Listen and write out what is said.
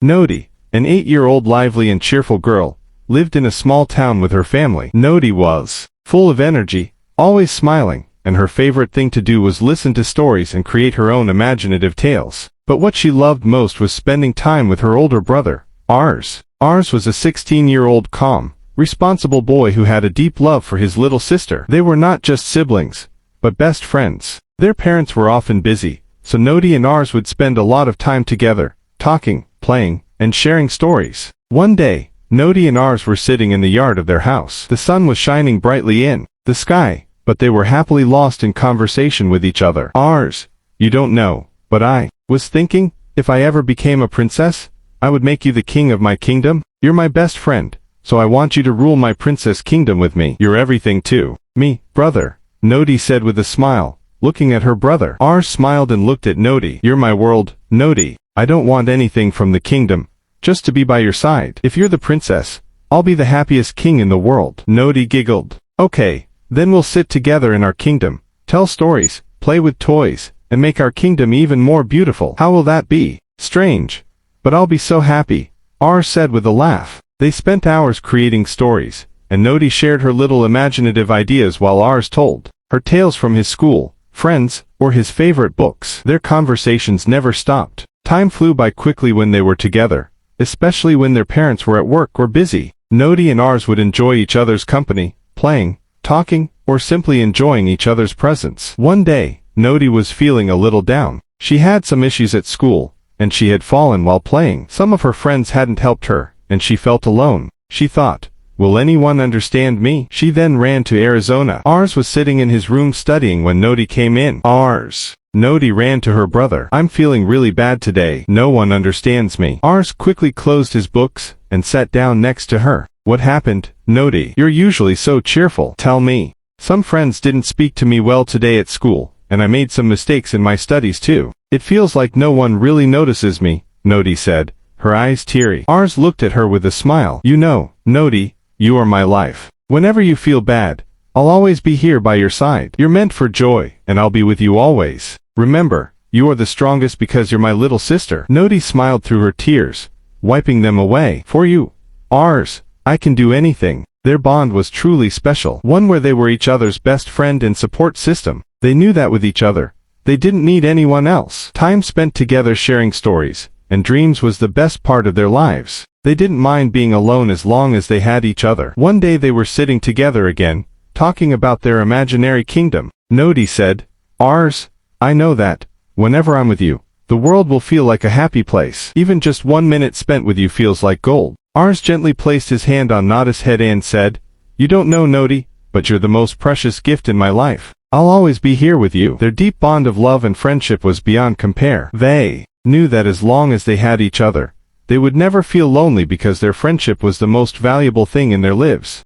Nody, an 8-year-old lively and cheerful girl, lived in a small town with her family. Nody was full of energy, always smiling, and her favorite thing to do was listen to stories and create her own imaginative tales. But what she loved most was spending time with her older brother, Ars. Ars was a 16-year-old calm, responsible boy who had a deep love for his little sister. They were not just siblings, but best friends. Their parents were often busy, so Nody and Ars would spend a lot of time together, talking, playing, and sharing stories. One day, Nody and Ars were sitting in the yard of their house. The sun was shining brightly in the sky, but they were happily lost in conversation with each other. Ars, you don't know, but I was thinking, if I ever became a princess, I would make you the king of my kingdom. You're my best friend, so I want you to rule my princess kingdom with me. You're everything to me, brother, Nody said with a smile, looking at her brother. Ars smiled and looked at Nody. You're my world, Nody. I don't want anything from the kingdom, just to be by your side. If you're the princess, I'll be the happiest king in the world. Nody giggled. Okay, then we'll sit together in our kingdom, tell stories, play with toys, and make our kingdom even more beautiful. How will that be? Strange, but I'll be so happy, Ars said with a laugh. They spent hours creating stories, and Nody shared her little imaginative ideas while Ars told her tales from his school, friends, or his favorite books. Their conversations never stopped. Time flew by quickly when they were together, especially when their parents were at work or busy. Nody and Ars would enjoy each other's company, playing, talking, or simply enjoying each other's presence. One day, Nody was feeling a little down. She had some issues at school, and she had fallen while playing. Some of her friends hadn't helped her, and she felt alone. She thought, will anyone understand me? She then ran to Arizona. Ars was sitting in his room studying when Nody came in. Ars. Nody ran to her brother. I'm feeling really bad today. No one understands me. Ars quickly closed his books and sat down next to her. What happened, Nody? You're usually so cheerful. Tell me. Some friends didn't speak to me well today at school, and I made some mistakes in my studies too. It feels like no one really notices me, Nody said, her eyes teary. Ars looked at her with a smile. You know, Nody, you are my life. Whenever you feel bad, I'll always be here by your side. You're meant for joy, and I'll be with you always. Remember, you are the strongest because you're my little sister. Nody smiled through her tears, wiping them away. For you, Ars, I can do anything. Their bond was truly special, one where they were each other's best friend and support system. They knew that with each other, they didn't need anyone else. Time spent together sharing stories and dreams was the best part of their lives. They didn't mind being alone as long as they had each other. One day they were sitting together again, talking about their imaginary kingdom. Nody said, Ars, I know that, whenever I'm with you, the world will feel like a happy place. Even just 1 minute spent with you feels like gold. Ars gently placed his hand on Nody's head and said, You don't know, Nody, but you're the most precious gift in my life. I'll always be here with you. Their deep bond of love and friendship was beyond compare. They knew that as long as they had each other, they would never feel lonely because their friendship was the most valuable thing in their lives.